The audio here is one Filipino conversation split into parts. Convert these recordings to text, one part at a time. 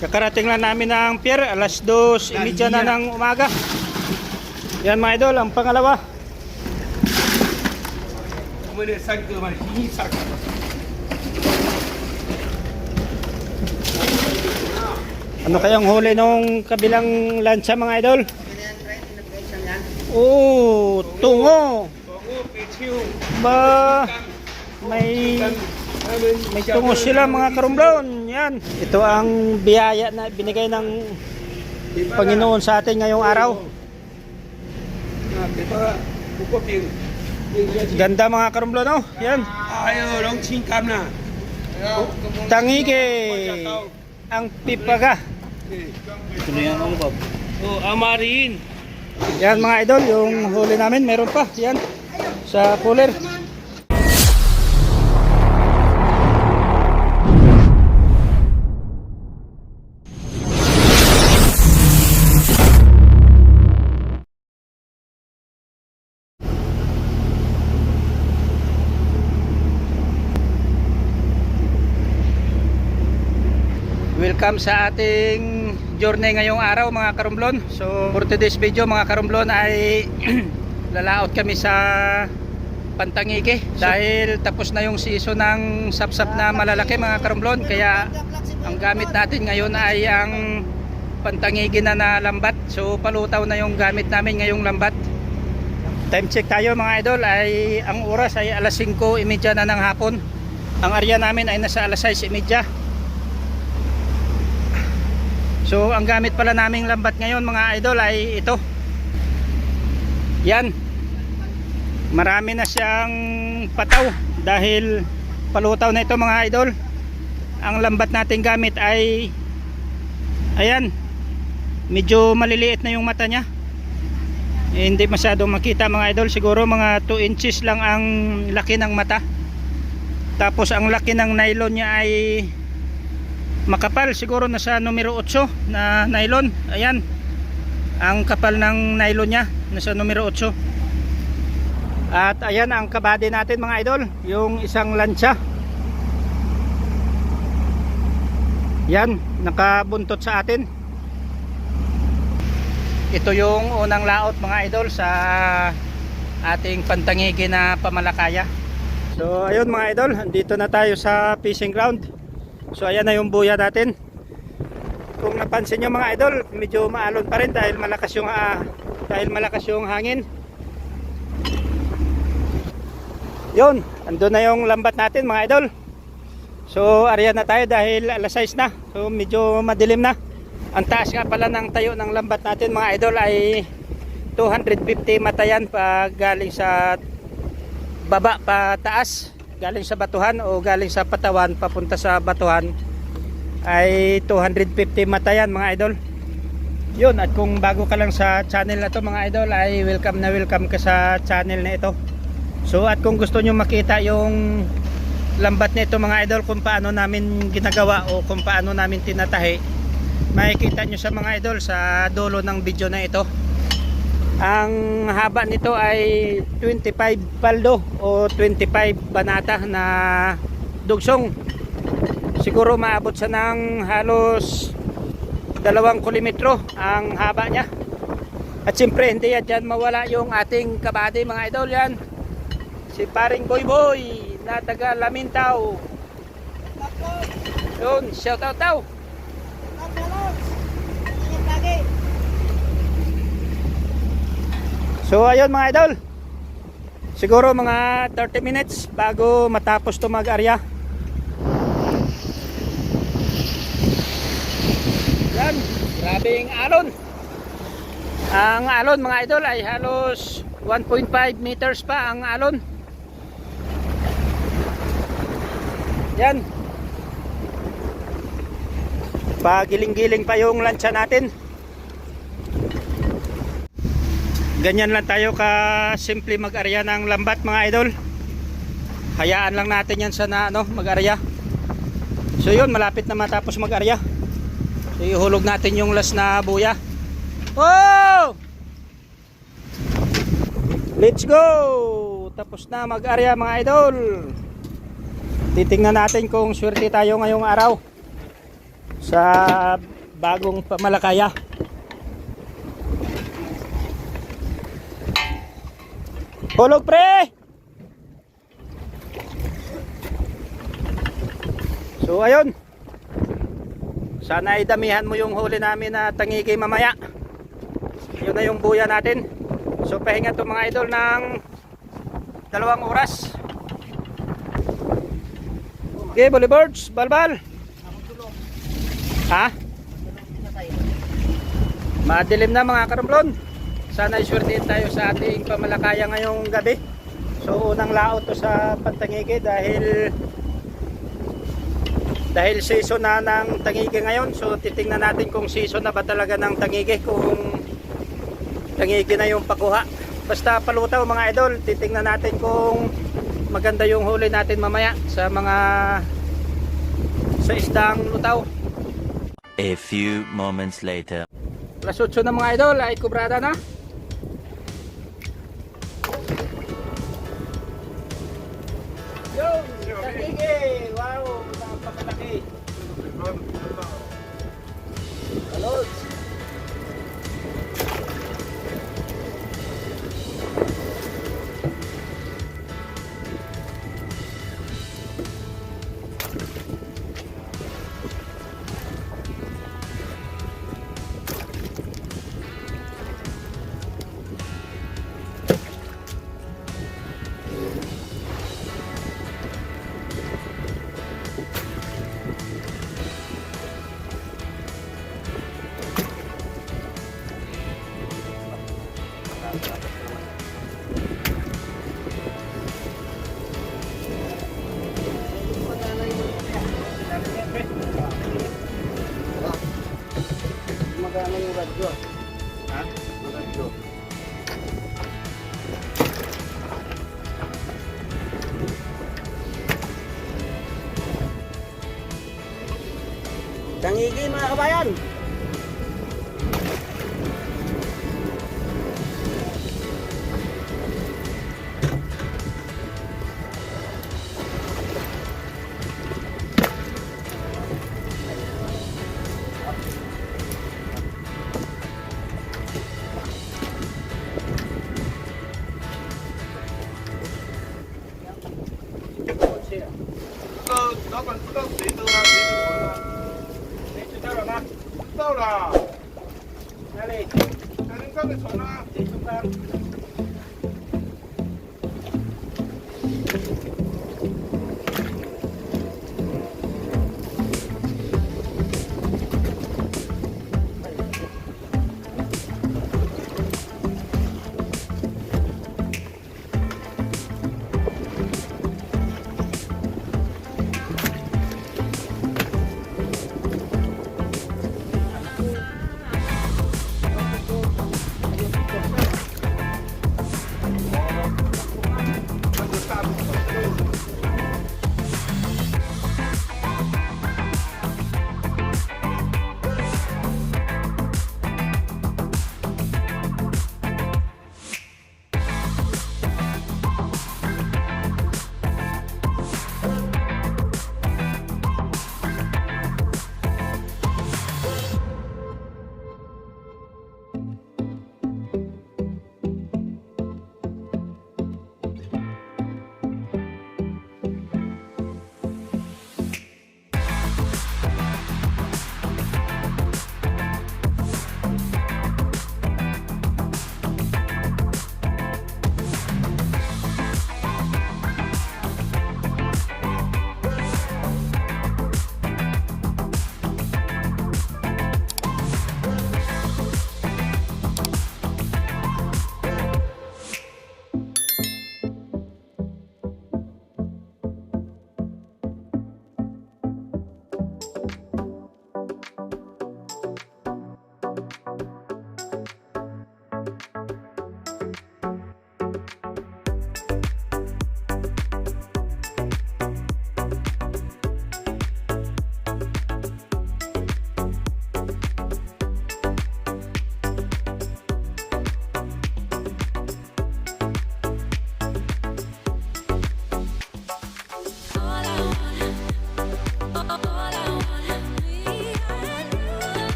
Kakarating lang namin ng pier, alas 2:30 na ng umaga. Yan mga idol, ang pangalawa. Ano kayang huli nung kabilang lansa mga idol? Oh, tungo. Ba, may tungo sila mga karumblon. Yan. Ito ang biyaya na binigay ng Panginoon sa atin ngayong araw. Ganda mga karumblon, no? Yan. Tangige ang pipaga. Ito na yan ang bab. Oh, amarin. Yan mga idol, yung huli namin meron pa. Yan. Sa cooler. Welcome sa ating journey ngayong araw mga karumblon. So for today's video mga karumblon ay lalaot kami sa Pantangige dahil tapos na yung season ng sapsap na malalaki mga karumblon. Kaya ang gamit natin ngayon ay ang Pantangige na lambat. So palutaw na yung gamit namin ngayong lambat. Time check tayo mga idol, ay ang oras ay alas 5:30 na ng hapon. Ang area namin ay nasa alas 6:30. So ang gamit pala naming lambat ngayon mga idol ay ito. Yan. Marami na siyang pataw dahil palutaw na ito mga idol. Ang lambat nating gamit ay ayan. Medyo maliliit na yung mata niya. Hindi masyadong makita mga idol. Siguro mga 2 inches lang ang laki ng mata. Tapos ang laki ng nylon niya ay makapal, siguro nasa numero 8 na nylon. Ayan, ang kapal ng nylon nya nasa numero 8. At ayan ang kabady natin mga idol, yung isang lansya. Yan, nakabuntot sa atin. Ito yung unang laot mga idol sa ating Pantangige na pamalakaya. So ayun mga idol, andito na tayo sa fishing ground. So ayan na yung buya natin. Kung napansin nyo mga idol, medyo maalon pa rin dahil malakas yung hangin. Yun, andun na yung lambat natin mga idol. So area na tayo dahil alas 6 na. So medyo madilim na. Ang taas nga pala ng tayo ng lambat natin mga idol ay 250 mata yan pag galing sa baba pa taas. Galing sa batuhan o galing sa patawan papunta sa batuhan ay 250 mata yan mga idol. Yun, at kung bago ka lang sa channel na to mga idol ay welcome na welcome ka sa channel na ito. So at kung gusto nyo makita yung lambat na ito mga idol, kung paano namin ginagawa o kung paano namin tinatahi, makikita nyo sa mga idol sa dulo ng video na ito. Ang haba nito ay 25 paldo o 25 banata na dugsong. Siguro maabot siya ng halos 2 kilometro ang haba niya. At siyempre hindi yan dyan mawala yung ating kabady mga idol. Yan si paring Boy Boy na taga Lamintaw. Yun, shout out daw. So ayun mga idol, siguro mga 30 minutes bago matapos to mag-arya. Yan, grabing alon. Ang alon mga idol ay halos 1.5 meters pa ang alon. Yan, pagiling-giling pa yung lansya natin. Ganyan lang tayo ka simple mag-arya ng lambat mga idol. Hayaan lang natin yan sa mag-arya. So yun, malapit na matapos mag-arya. So ihulog natin yung last na buya. Oh! Let's go! Tapos na mag-arya mga idol. Titingnan natin kung swerte tayo ngayong araw. sa bagong pamalakaya. Hulog pre! So ayun, sana ay damihan mo yung huli namin na tangigi mamaya. Yun na yung buya natin. So pahinga to mga idol ng 2 oras. Okay, Bolivards, balbal. Ha? Madilim na mga karumplon. Sana iswertihin tayo sa ating pamalakaya ngayong gabi. So unang laot to sa pantangigi dahil season na ng tangigi ngayon. So titingnan natin kung season na ba talaga ng tangigi, kung tangigi na yung pakuha. Basta palutaw mga idol, titingnan natin kung maganda yung huli natin mamaya sa isdang lutaw. A few moments later. Alas 8 na mga idol, ay kubrada na. Yo, tangigi! Wow, napakalaki. Hello. Magkano yung radyo? Ha? Radyo. Tangigi mga kabayan.老板知道谁的吗？谁的吗？谁知道了吗？知道了，哪里？肯定看得出啊。谁知道？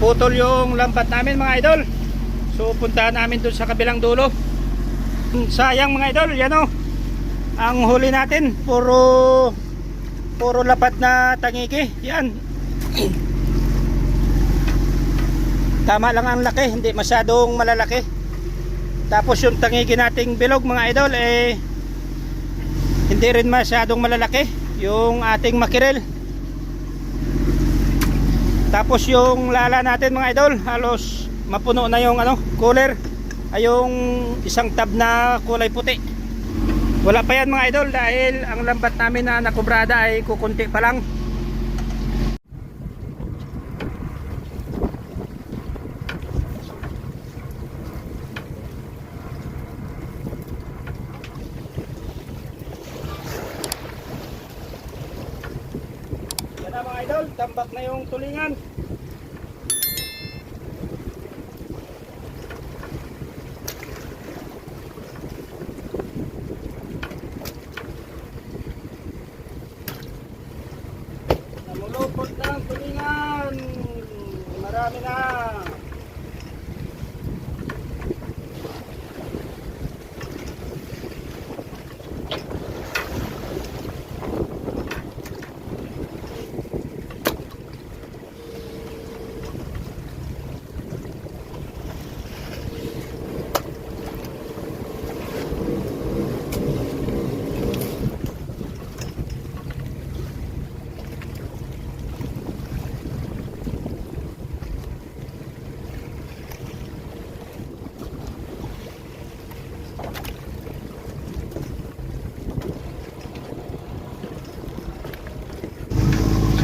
naputol yung lambat namin mga idol. So puntahan namin dun sa kabilang dulo. Sayang mga idol, yan o. Ang huli natin, puro lapat na tangiki. Yan. Tama lang ang laki, hindi masyadong malalaki. Tapos yung tangiki nating bilog mga idol, hindi rin masyadong malalaki. Yung ating makirel. Tapos yung lala natin mga idol, halos mapuno na yung cooler. Ay yung isang tab na kulay puti. Wala pa yan mga idol dahil ang lambat namin na nakubrada ay kukunti pa lang. Yan na mga idol, tambak na yung tulingan. Namulupot na ang tulingan. Marami na.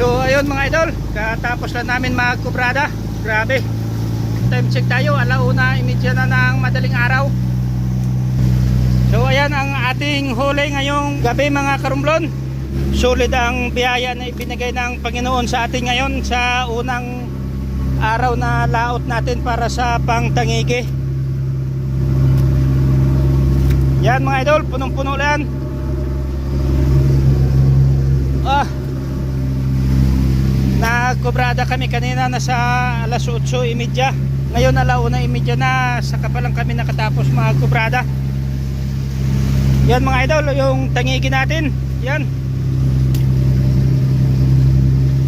So ayun mga idol, katapos lang namin magkubrada. Grabe, time check tayo, 1:30 na ng madaling araw. So ayan ang ating huli ngayong gabi mga karumblon. Solid ang biyaya na ibinigay ng Panginoon sa atin ngayon sa unang araw na laot natin para sa pangtangigi. Yan mga idol, punong-puno lang. Nagkubrada kami kanina nasa 8:30. Ngayon 1:30 na, saka pa lang kami nakatapos magkubrada. Yan mga idol, yung tangigi natin. Yan.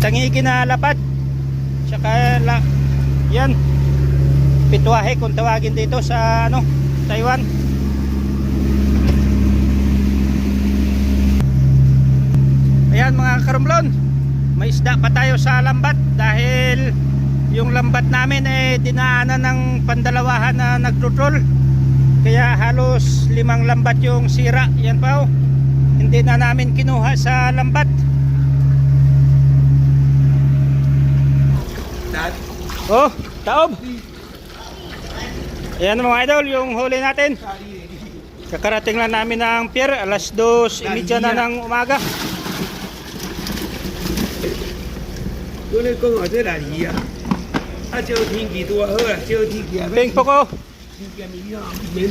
Tangigi na lapad. Tsaka yan. Pitwahe kung tawagin dito sa Taiwan. Ayan mga karumblon, may isda pa tayo sa lambat dahil yung lambat namin dinaanan ng pandalawahan na nagtutrol, kaya halos 5 lambat yung sira. Yan pa hindi na namin kinuha sa lambat. Taob. Ayan mga idol, yung huli natin. Kakarating lang namin ng pier, 2:30 na ng umaga. 我咧讲话这哪里啊？啊，就天气多好啊，就天气啊， Ping po ko. 天气咪样面。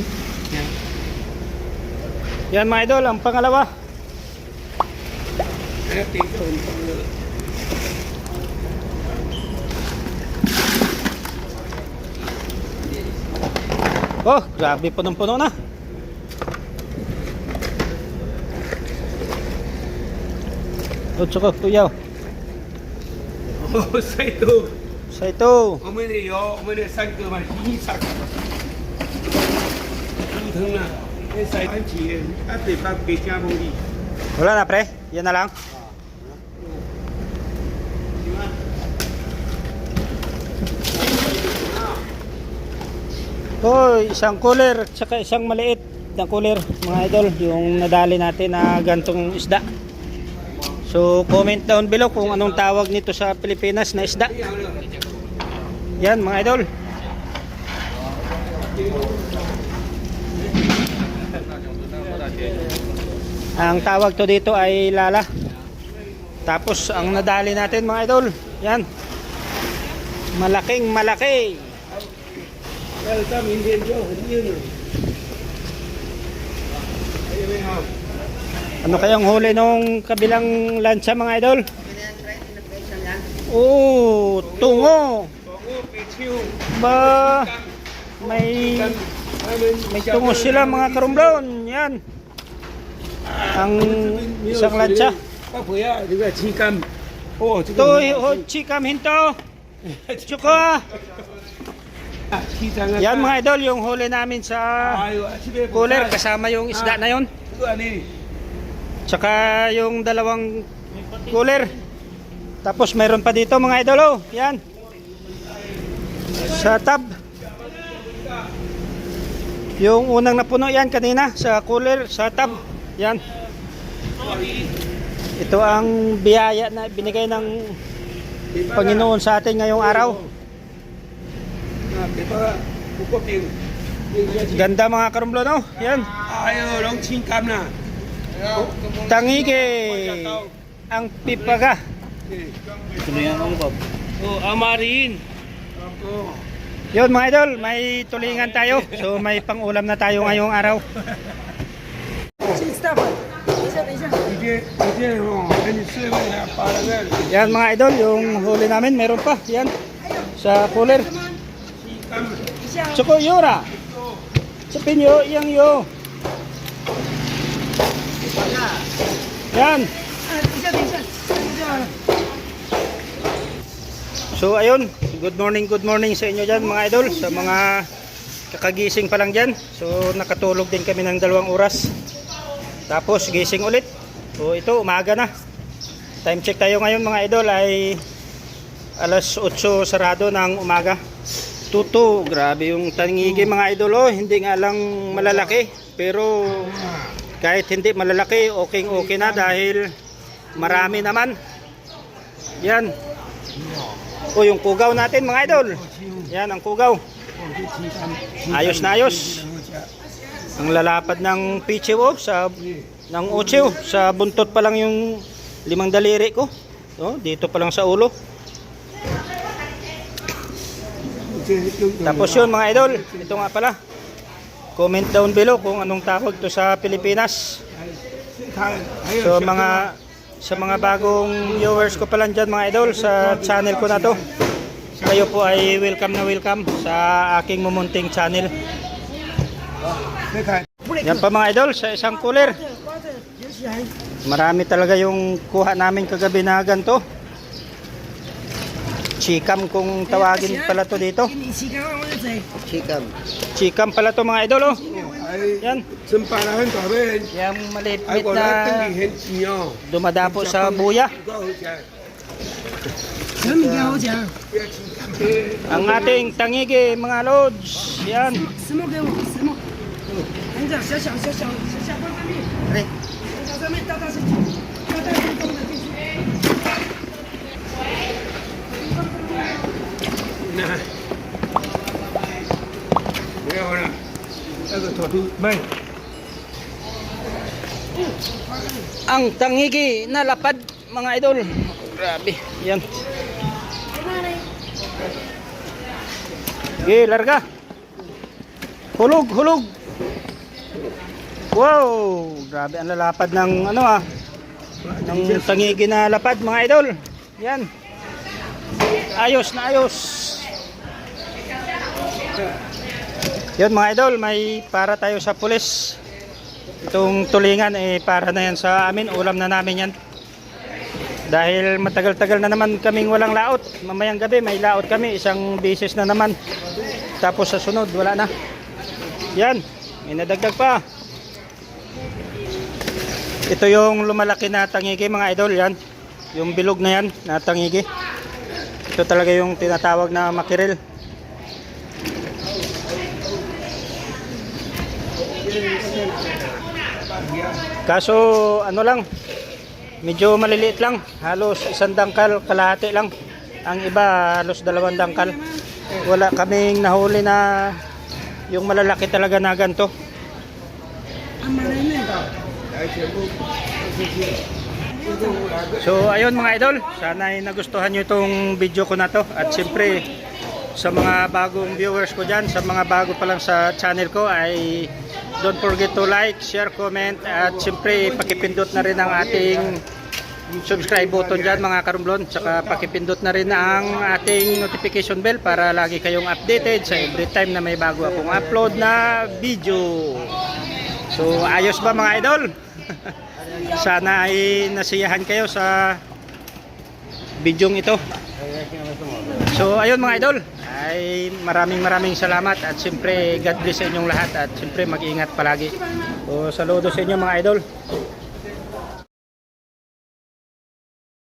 Yan mga idol, ang pangalawa.哎，对头，你讲了。 Oh, grabe, punong-puno na. Tsaka tuyaw. 哦，晒到， Sa ito. 我们的腰，我们的三哥嘛，一杀，猪疼啊，那晒番茄，啊，对方给加工的。 Wala na pre, yan na lang. Hoy, isang cooler tsaka isang maliit na cooler mga idol, yung nadali natin na gantong isda. So comment down below kung anong tawag nito sa Pilipinas na isda. Yan mga idol. Ang tawag to dito ay lala. Tapos ang nadali natin mga idol, yan. Malaking malaki. 要是到明天就很硬了。还有没有？ Ano kayang huli nung kabilang lansa mga idol? Oo, tungo. Tungo, Ba, may tungos sila mga karumblon. Yan. Ang isang lancha. 包婆呀，这个鸡肝，哦，这 Ito, 个 chikam hinto. Chuko. ah. 鸡肝啊， Yan mga idol, yung huli namin sa 哎呦，这边 cooler kasama yung isda na yon. 这个呢， Tsaka yung dalawang cooler. Tapos meron pa dito mga idol, oh. Yan. Sa tab. Yung unang napuno yan kanina sa cooler, sa tab. Yan. Ito ang biyaya na binigay ng Panginoon sa atin ngayong araw. Ah, bepa, buko ping, Ganda mga karumblon, oh. Yan. 哎呦，龙青肝呐， Tangige. Ang pipaga. oh, amarin, oh, Yun mga idol, may tulingan tayo. So may pangulam na tayo ngayong araw. 你这哦，跟你睡位呢，把那个 Yan mga idol, yung huli namin meron pa. Yan. Sa cooler. 鸡肝嘛， Tsoko yura. Sapin yo, iyang yo. Yan. So ayun, good morning sa inyo dyan mga idol. Sa mga kakagising pa lang dyan. So nakatulog din kami ng 2 oras. Tapos gising ulit. So ito, umaga na. Time check tayo ngayon mga idol ay alas 8 sarado ng umaga. Tuto, grabe yung tangigi mga idol, oh. Hindi nga lang malalaki. Pero kahit hindi malalaki, okay na dahil marami naman. Yan. O yung kugaw natin mga idol. Yan ang kugaw. Ayos na ayos. Ang lalapad ng pichiw, oh, sa ng uchiw. Sa buntot pa lang yung 5 daliri ko. Oh, dito pa lang sa ulo. Tapos yun mga idol, ito nga pala. Comment down below kung anong tawag to sa Pilipinas. So sa mga bagong viewers ko pa lang dyan mga idol sa channel ko na to. Kayo po ay welcome na welcome sa aking mumunting channel. Yan pa mga idol sa isang cooler. Marami talaga yung kuha namin kagabi na ganito. Chikam kung tawagin pala to dito. Chikam pala to mga idol, oh. Yan. 真把它很搞呗， Yung 哎， malipit 我来等 na 你很急哦， dumadapo sa buya. 不够讲， Ang ating tangigi mga lods. Yan. 石墨给我，石墨。你这小放上面，放上面，大进去，大动的进去。那，没有了，那个土地卖。 Ang tangigi na lapad mga idol. Grabe. Yan. Okay, larga. Hulog. Wow, grabe ang lalapad ng ano ah. Ng tangigi na lapad mga idol. Yan. Ayos na ayos. Yan mga idol, may para tayo sa pulis. Itong tulingan para na yan sa amin, ulam na namin yan. Dahil matagal-tagal na naman kaming walang laot. Mamayang gabi may laot kami, isang beses na naman. Tapos sa sunod, wala na. Yan, may nadagdag pa. Ito yung lumalaki na tangigi mga idol, yan. Yung bilog na yan, na tangigi. Ito talaga yung tinatawag na makiril. Kaso ano lang, medyo maliliit lang, halos 1 dangkal kalahati lang. Ang iba halos 2 dangkal. Wala kaming nahuli na yung malalaki talaga na ganito. So ayun mga idol, sana ay nagustuhan nyo itong video ko na to. At siyempre sa mga bagong viewers ko dyan, sa mga bago pa lang sa channel ko ay don't forget to like, share, comment at siyempre pakipindot na rin ang ating subscribe button dyan mga karumblon. Tsaka pakipindot na rin ang ating notification bell para lagi kayong updated sa every time na may bago akong upload na video. So ayos ba mga idol? Sana ay nasiyahan kayo sa bidyong ito. So ayun mga idol, ay maraming salamat at siyempre God bless sa inyong lahat at siyempre mag-iingat palagi. So saludo sa inyo mga idol.